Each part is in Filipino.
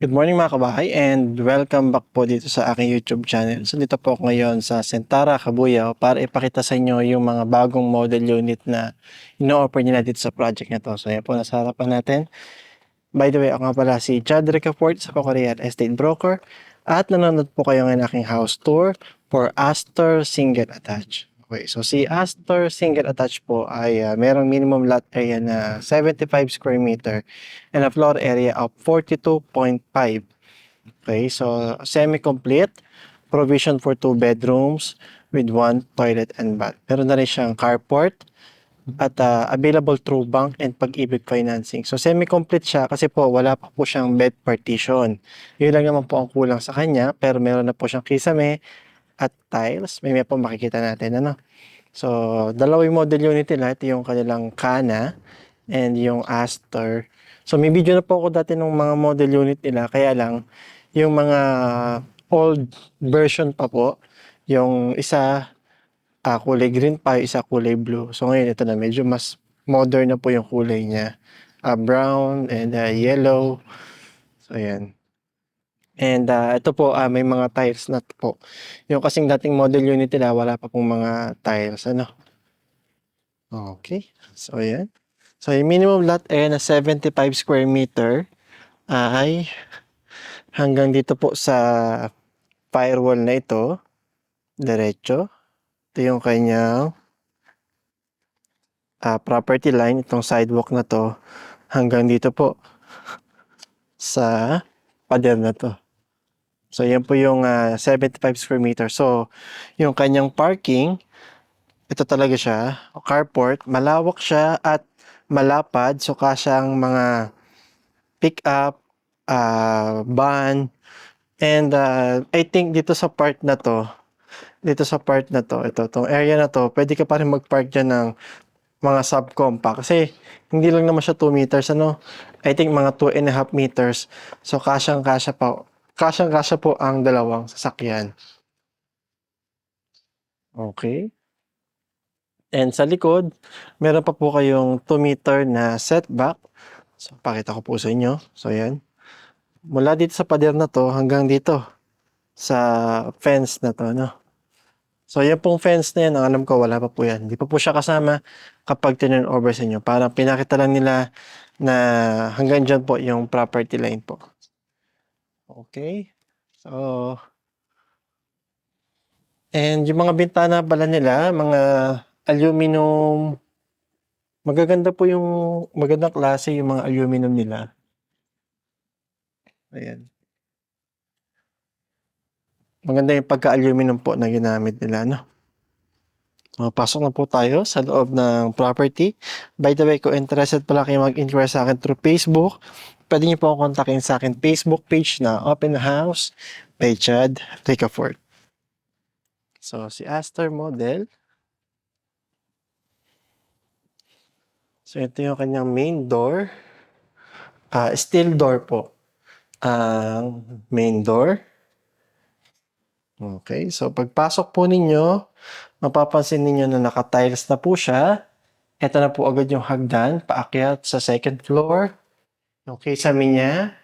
Good morning mga kabahay and welcome back po dito sa aking YouTube channel. So dito po ako ngayon sa Sentara, Cabuyao para ipakita sa inyo yung mga bagong model unit na ino-offer nila dito sa project na to. So yan po, nasa harapan natin. By the way, ako nga pala si Chad Ricafort sa Korean Estate Broker at nanonood po kayo ng aking house tour for Astor Single Attached. Okay, so si Astor Single Attached po ay merong minimum lot area na 75 square meter and a floor area of 42.5. Okay, so semi-complete, provision for 2 bedrooms with 1 toilet and bath. Meron na rin siyang carport at available through bank and Pag-ibig financing. So semi-complete siya kasi po wala pa po siyang bed partition. Yun lang naman po ang kulang sa kanya, pero meron na po siyang kisame at tiles. May po makikita natin ano. So dalawa yung model unit nila, ito yung kanilang Kana and yung Astor. So may video na po ako dati ng mga model unit nila, kaya lang yung mga old version pa po, yung isa kulay green pa, yung isa kulay blue. So ngayon ito na, medyo mas modern na po yung kulay niya. Brown and yellow. So ayan. And ito po, may mga tiles na po. Yung kasing dating model unit nila, wala pa pong mga tiles. Ano? Okay. So ayan. So yung minimum lot area na 75 square meter ay hanggang dito po sa firewall na ito. Diretso. Ito yung kanyang property line, itong sidewalk na to, hanggang dito po sa pader na to. So, yan po yung 75 square meter. So, yung kanyang parking, ito talaga siya, carport, malawak siya at malapad. So, kasyang mga pick-up, van, and I think dito sa part na to, itong area na to, pwede ka pa rin mag-park dyan ng mga subcompact kasi hindi lang naman siya 2 meters ano, I think mga 2.5 meters. So kasyang-kasya po ang dalawang sasakyan. Okay. And sa likod, meron pa po kayong 2 meter na setback. So pakita ko po sa inyo. So yan. Mula dito sa pader na to hanggang dito sa fence na to, no. So, yung pong fence na yan, ang alam ko, wala pa po yan. Hindi pa po siya kasama kapag tinurn over sa inyo. Parang pinakita lang nila na hanggang dyan po yung property line po. Okay. So, and yung mga bintana pala nila, mga aluminum, magaganda po yung, magandang klase yung mga aluminum nila. Ayan. Maganda yung pagka-aluminum po na ginamit nila, no? Pasok na po tayo sa loob ng property. By the way, kung interested pala kayo mag-inquire sa akin through Facebook, pwede niyo po akong kontakin sa akin Facebook page na Open House by Chad Ricafort. So, si Astor model. So, ito yung kanyang main door. Steel door po ang main door. Okay, so pagpasok po ninyo, mapapansin ninyo na naka-tiles na po siya. Ito na po agad yung hagdan, paakyat sa second floor. Yung kisame niya,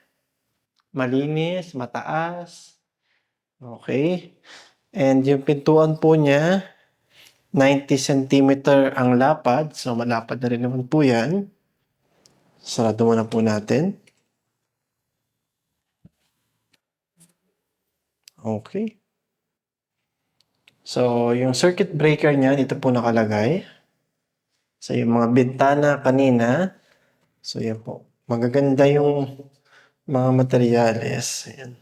malinis, mataas. Okay. And yung pintuan po niya, 90 cm ang lapad. So, malapad na rin naman po yan. Sarado muna po natin. Okay. So, yung circuit breaker niya, dito po nakalagay. So, yung mga bintana kanina. So, yan po. Magaganda yung mga materyales. Ayan.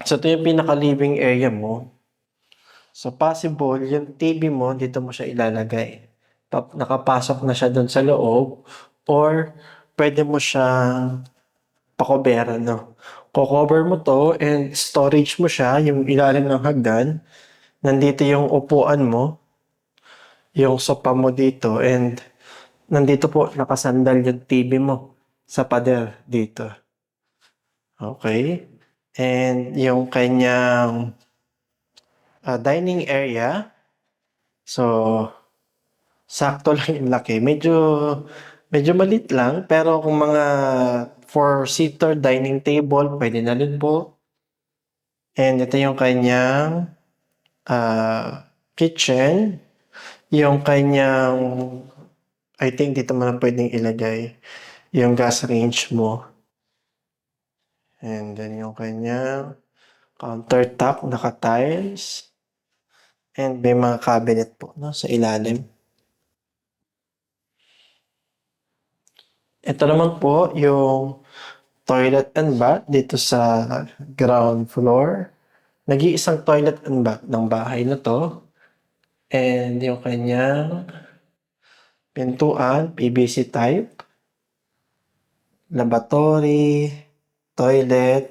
So, ito yung pinaka-living area mo. So, possible, yung TV mo, dito mo siya ilalagay. Nakapasok na siya doon sa loob or pwede mo siyang pakoberan, no? Ko-cover mo to and storage mo siya, yung ilalim ng hagdan. Nandito yung upuan mo, yung sofa mo dito, and nandito po nakasandal yung TV mo sa pader dito. Okay? And yung kanyang dining area, so sakto lang yung laki. Medyo maliit lang, pero kung mga four-seater dining table, pwede na din po. And ito yung kanyang kitchen. Yung kanyang, I think dito mo na pwedeng ilagay yung gas range mo. And then yung kanyang countertop, naka-tiles. And may mga cabinet po no, sa ilalim. Ito naman po yung toilet and bath dito sa ground floor. Nag-iisang toilet and bath ng bahay na to. And yung kanyang pintuan, PVC type. Lavatory, toilet.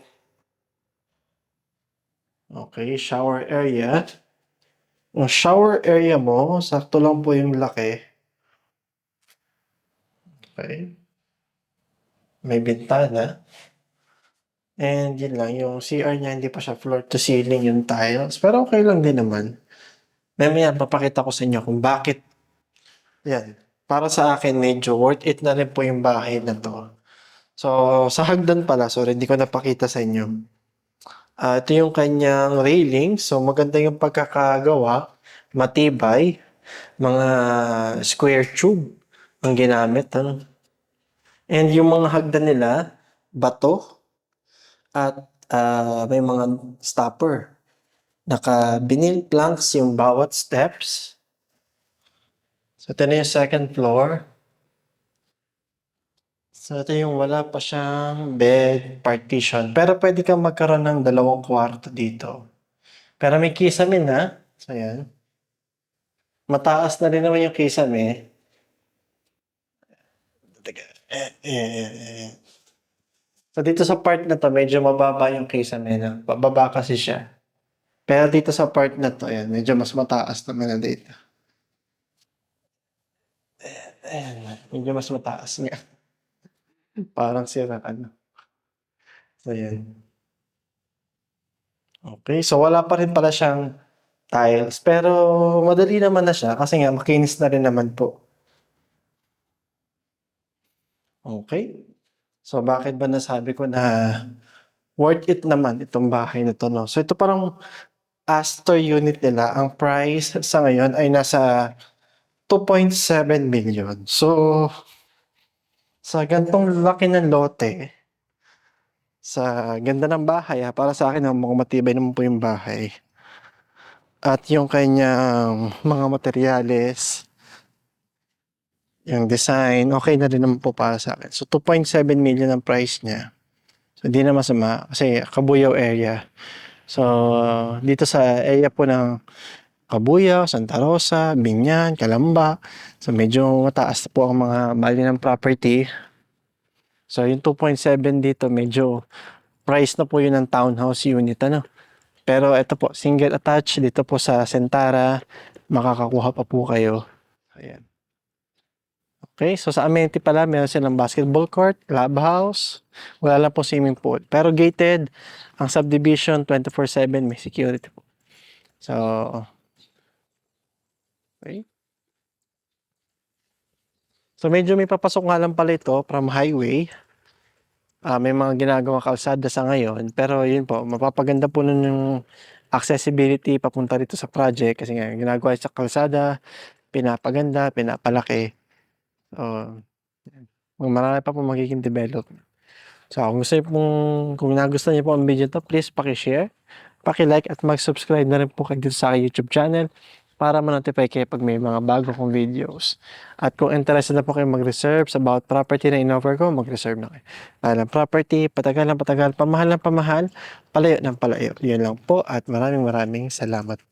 Okay, shower area. Yung shower area mo, sakto lang po yung laki. Okay. May bintana. And yun lang, yung CR niya hindi pa siya floor to ceiling yung tiles. Pero okay lang din naman. Mamaya papakita ko sa inyo kung bakit. Yan. Para sa akin, medyo worth it na rin po yung bahay na to. So, sa hagdan pala, sorry, hindi ko napakita sa inyo. Ito yung kanyang railing. So, maganda yung pagkakagawa. Matibay. Mga square tube ang ginamit. Ano? And yung mga hagdan nila, bato. At may mga stopper. Naka-vinyl planks yung bawat steps. So, ito na yung second floor. So, ito yung wala pa siyang bed partition. Pero pwede kang magkaroon ng 2 kwarto dito. Pero may kisame na. So, yan. Mataas na rin naman yung kisame. So, dito sa part na to, medyo mababa yung kisame na. Bababa kasi siya. Pero dito sa part na to, yan, medyo mas mataas naman na dito. Ayan, medyo mas mataas nga. Parang sira ano. So, yan. Okay, so wala pa rin pala siyang tiles. Pero madali naman na siya kasi nga makinis na rin naman po. Okay. So, bakit ba nasabi ko na worth it naman itong bahay na to, no? So, ito parang Astor unit nila. Ang price sa ngayon ay nasa 2.7 million. So, sa gantong laki ng lote, sa ganda ng bahay, para sa akin, mukhang matibay naman po yung bahay. At yung kanyang mga materyales, yung design, okay na rin naman po para sa akin. So, 2.7 million ang price niya. So, hindi na masama kasi Cabuyao area. So, dito sa area po ng Cabuyao, Santa Rosa, Binyan, Calamba. So, medyo mataas po ang mga value ng property. So, yung 2.7 dito, medyo price na po yun ng townhouse unit. Ano? Pero ito po, single attached dito po sa Sentara. Makakakuha pa po kayo. Ayan. Okay, so sa amenity pala, meron silang basketball court, clubhouse, wala lang po swimming pool. Pero gated, ang subdivision 24/7 may security po. So, okay. So medyo may papasok nga lang pala ito from highway. May mga ginagawang kalsada sa ngayon, pero yun po, mapapaganda po nun yung accessibility papunta rito sa project kasi nga ginagawa sa kalsada, pinapaganda, pinapalaki. So, marami pa po magiging development. So, kung nagustuhan niyo po ang video to, please paki-share, paki-like at mag-subscribe na rin po kayo dito sa aking YouTube channel para ma-notify kayo pag may mga bago kong videos. At kung interested na po kayo mag-reserve sa bawat property na in-offer ko, mag-reserve na kayo. Mahal ng property, patagal ng patagal, pamahal ng pamahal, palayo ng palayo. Yun lang po at maraming salamat.